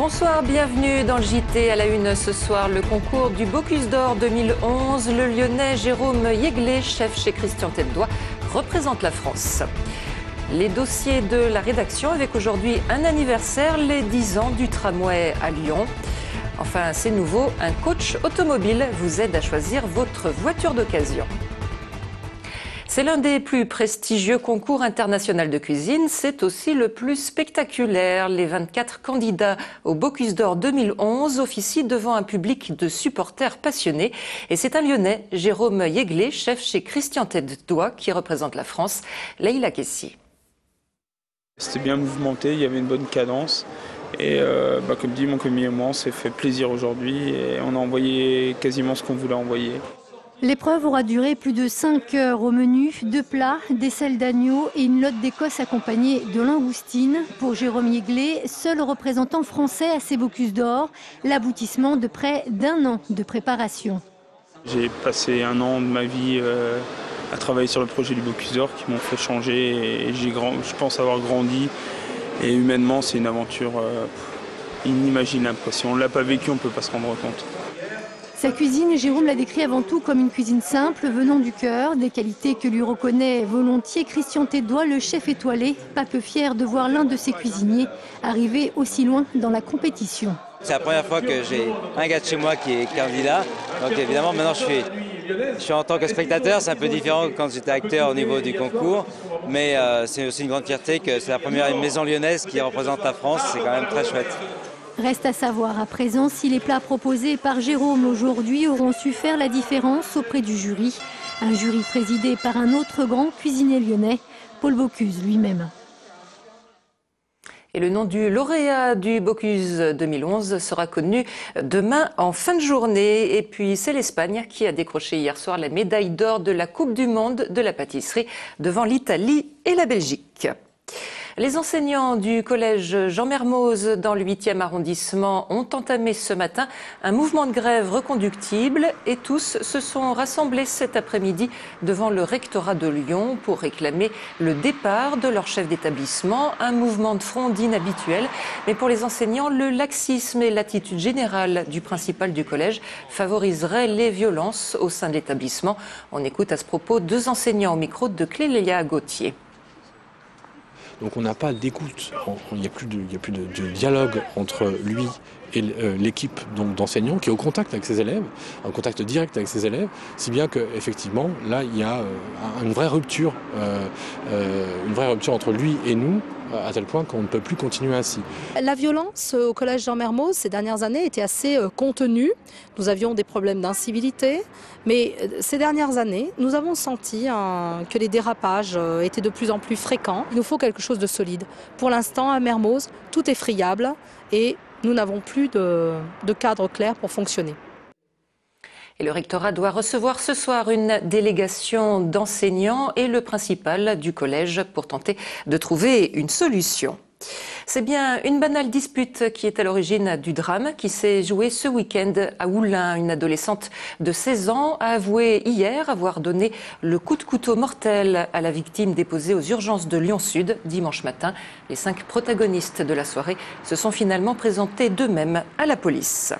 Bonsoir, bienvenue dans le JT. À la une ce soir, le concours du Bocuse d'Or 2011. Le Lyonnais Jérôme Yeglé, chef chez Christian Tête-Doigt, représente la France. Les dossiers de la rédaction avec aujourd'hui un anniversaire, les 10 ans du tramway à Lyon. Enfin, c'est nouveau, un coach automobile vous aide à choisir votre voiture d'occasion. C'est l'un des plus prestigieux concours internationaux de cuisine. C'est aussi le plus spectaculaire. Les 24 candidats au Bocuse d'Or 2011 officient devant un public de supporters passionnés. Et c'est un Lyonnais, Jérôme Yeglé, chef chez Christian Tête-Doigt, qui représente la France. Leïla Kessi. C'était bien mouvementé, il y avait une bonne cadence. Et comme dit mon commis et moi, on s'est fait plaisir aujourd'hui et on a envoyé quasiment ce qu'on voulait envoyer. L'épreuve aura duré plus de 5 heures au menu, 2 plats, des selles d'agneau et une lotte d'Écosse accompagnée de langoustine. Pour Jérôme Yeglé, seul représentant français à ces Bocuse d'Or, l'aboutissement de près d'1 an de préparation. J'ai passé 1 an de ma vie à travailler sur le projet du Bocuse d'Or qui m'ont fait changer et je pense avoir grandi. Et humainement, c'est une aventure inimaginable. Si on ne l'a pas vécu, on ne peut pas se rendre compte. Sa cuisine, Jérôme l'a décrit avant tout comme une cuisine simple, venant du cœur, des qualités que lui reconnaît volontiers Christian Tête-Doigt, le chef étoilé, pas peu fier de voir l'un de ses cuisiniers arriver aussi loin dans la compétition. C'est la première fois que j'ai un gars de chez moi qui est candidat, donc évidemment maintenant je suis en tant que spectateur, c'est un peu différent que quand j'étais acteur au niveau du concours, mais c'est aussi une grande fierté que c'est la première maison lyonnaise qui représente la France, c'est quand même très chouette. Reste à savoir à présent si les plats proposés par Jérôme aujourd'hui auront su faire la différence auprès du jury. Un jury présidé par un autre grand cuisinier lyonnais, Paul Bocuse lui-même. Et le nom du lauréat du Bocuse 2011 sera connu demain en fin de journée. Et puis c'est l'Espagne qui a décroché hier soir la médaille d'or de la Coupe du Monde de la pâtisserie devant l'Italie et la Belgique. Les enseignants du collège Jean Mermoz dans le 8e arrondissement ont entamé ce matin un mouvement de grève reconductible et tous se sont rassemblés cet après-midi devant le rectorat de Lyon pour réclamer le départ de leur chef d'établissement, un mouvement de fronde inhabituel. Mais pour les enseignants, le laxisme et l'attitude générale du principal du collège favoriseraient les violences au sein de l'établissement. On écoute à ce propos 2 enseignants au micro de Clélia Gauthier. Donc on n'a pas d'écoute, il n'y a plus de dialogue entre lui et l'équipe d'enseignants qui est au contact avec ses élèves, en contact direct avec ses élèves, si bien qu'effectivement là il y a une vraie rupture entre lui et nous, à tel point qu'on ne peut plus continuer ainsi. La violence au collège Jean Mermoz ces dernières années était assez contenue. Nous avions des problèmes d'incivilité, mais ces dernières années, nous avons senti que les dérapages étaient de plus en plus fréquents. Il nous faut quelque chose de solide. Pour l'instant, à Mermoz, tout est friable et nous n'avons plus de cadre clair pour fonctionner. Et le rectorat doit recevoir ce soir une délégation d'enseignants et le principal du collège pour tenter de trouver une solution. C'est bien une banale dispute qui est à l'origine du drame qui s'est joué ce week-end à Oulin. Une adolescente de 16 ans a avoué hier avoir donné le coup de couteau mortel à la victime déposée aux urgences de Lyon-Sud dimanche matin. Les 5 protagonistes de la soirée se sont finalement présentés d'eux-mêmes à la police.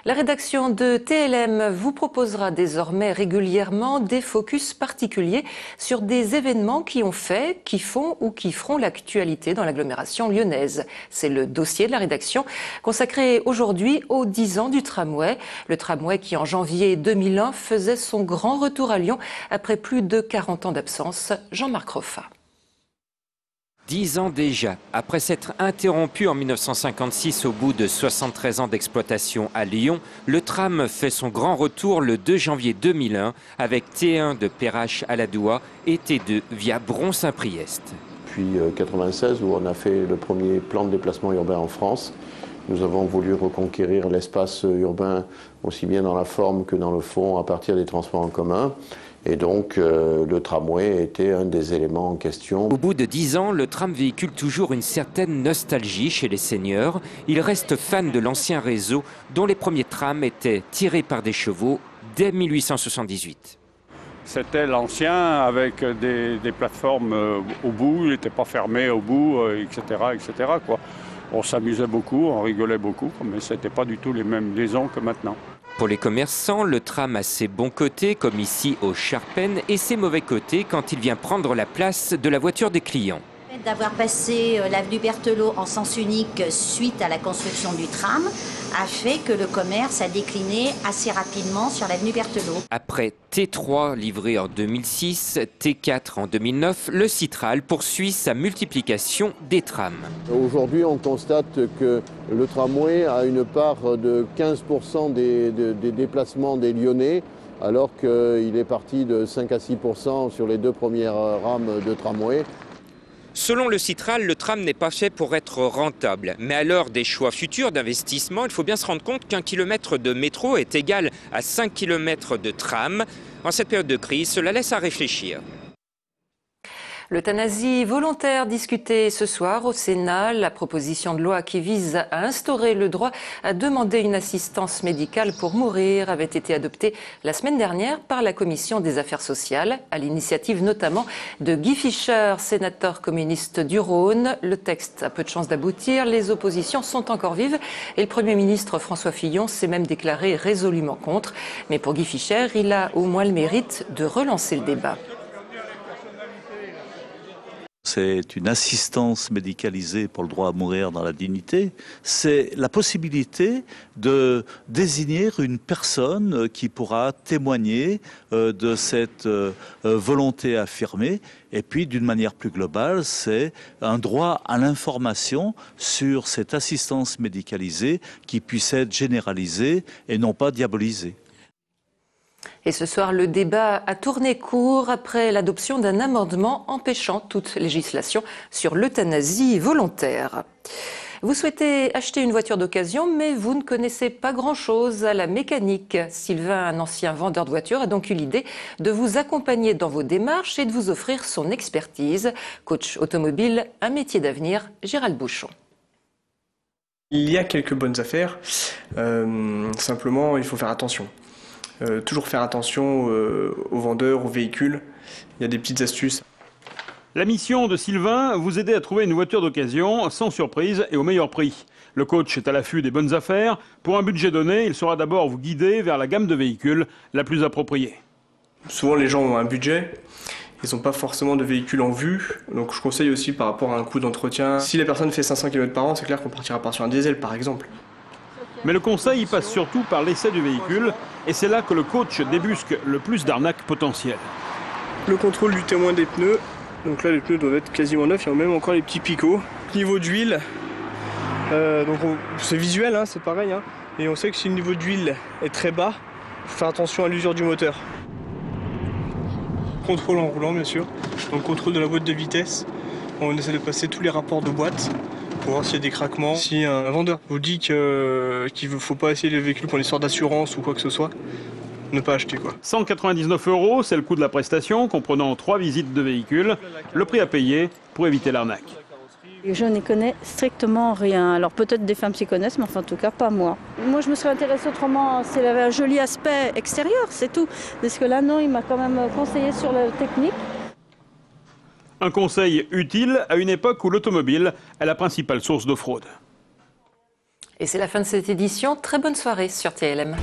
La rédaction de TLM vous proposera désormais régulièrement des focus particuliers sur des événements qui ont fait, qui font ou qui feront l'actualité dans l'agglomération lyonnaise. C'est le dossier de la rédaction consacré aujourd'hui aux 10 ans du tramway. Le tramway qui en janvier 2001 faisait son grand retour à Lyon après plus de 40 ans d'absence. Jean-Marc Roffa. 10 ans déjà, après s'être interrompu en 1956 au bout de 73 ans d'exploitation à Lyon, le tram fait son grand retour le 2 janvier 2001 avec T1 de Perrache-Aladoua et T2 via Bron-Saint-Priest. Depuis 1996 où on a fait le premier plan de déplacement urbain en France, nous avons voulu reconquérir l'espace urbain aussi bien dans la forme que dans le fond à partir des transports en commun. Et donc, le tramway était un des éléments en question. Au bout de 10 ans, le tram véhicule toujours une certaine nostalgie chez les seniors. Ils restent fans de l'ancien réseau, dont les premiers trams étaient tirés par des chevaux dès 1878. C'était l'ancien avec des plateformes au bout, il n'était pas fermé au bout, etc., etc., quoi. On s'amusait beaucoup, on rigolait beaucoup, mais ce n'était pas du tout les mêmes liaisons que maintenant. Pour les commerçants, le tram a ses bons côtés, comme ici au Charpennes, et ses mauvais côtés quand il vient prendre la place de la voiture des clients. D'avoir passé l'avenue Berthelot en sens unique suite à la construction du tram a fait que le commerce a décliné assez rapidement sur l'avenue Berthelot. Après T3 livré en 2006, T4 en 2009, le Citral poursuit sa multiplication des trams. Aujourd'hui, on constate que le tramway a une part de 15% des déplacements des Lyonnais, alors qu'il est parti de 5 à 6% sur les 2 premières rames de tramway. Selon le Citral, le tram n'est pas fait pour être rentable. Mais à l'heure des choix futurs d'investissement, il faut bien se rendre compte qu'un kilomètre de métro est égal à 5 kilomètres de tram. En cette période de crise, cela laisse à réfléchir. L'euthanasie volontaire discutée ce soir au Sénat, la proposition de loi qui vise à instaurer le droit à demander une assistance médicale pour mourir avait été adoptée la semaine dernière par la Commission des Affaires sociales, à l'initiative notamment de Guy Fischer, sénateur communiste du Rhône. Le texte a peu de chances d'aboutir, les oppositions sont encore vives et le Premier ministre François Fillon s'est même déclaré résolument contre. Mais pour Guy Fischer, il a au moins le mérite de relancer le débat. C'est une assistance médicalisée pour le droit à mourir dans la dignité. C'est la possibilité de désigner une personne qui pourra témoigner de cette volonté affirmée. Et puis, d'une manière plus globale, c'est un droit à l'information sur cette assistance médicalisée qui puisse être généralisée et non pas diabolisée. Et ce soir, le débat a tourné court après l'adoption d'un amendement empêchant toute législation sur l'euthanasie volontaire. Vous souhaitez acheter une voiture d'occasion, mais vous ne connaissez pas grand-chose à la mécanique. Sylvain, un ancien vendeur de voitures, a donc eu l'idée de vous accompagner dans vos démarches et de vous offrir son expertise. Coach automobile, un métier d'avenir, Gérald Bouchon. Il y a quelques bonnes affaires, simplement il faut faire attention. Toujours faire attention aux vendeurs, aux véhicules. Il y a des petites astuces. La mission de Sylvain, vous aider à trouver une voiture d'occasion sans surprise et au meilleur prix. Le coach est à l'affût des bonnes affaires. Pour un budget donné, il saura d'abord vous guider vers la gamme de véhicules la plus appropriée. Souvent les gens ont un budget, ils n'ont pas forcément de véhicule en vue. Donc je conseille aussi par rapport à un coût d'entretien. Si la personne fait 500 km par an, c'est clair qu'on partira pas sur un diesel par exemple. Mais le conseil y passe surtout par l'essai du véhicule, et c'est là que le coach débusque le plus d'arnaques potentielles. Le contrôle du témoin des pneus, donc là les pneus doivent être quasiment neufs, il y a même encore les petits picots. Niveau d'huile, c'est visuel, hein, c'est pareil, hein, et on sait que si le niveau d'huile est très bas, il faut faire attention à l'usure du moteur. Contrôle en roulant bien sûr, donc contrôle de la boîte de vitesse, on essaie de passer tous les rapports de boîte. Pour voir s'il y a des craquements. Si un vendeur vous dit qu'il ne faut pas essayer les véhicules pour une histoire d'assurance ou quoi que ce soit, ne pas acheter quoi. 199 €, c'est le coût de la prestation, comprenant 3 visites de véhicules. Le prix à payer pour éviter l'arnaque. Je n'y connais strictement rien. Alors peut-être des femmes s'y connaissent, mais enfin en tout cas pas moi. Moi je me serais intéressée autrement, c'est un joli aspect extérieur, c'est tout. Parce que là non, il m'a quand même conseillé sur la technique. Un conseil utile à une époque où l'automobile est la principale source de fraude. Et c'est la fin de cette édition. Très bonne soirée sur TLM.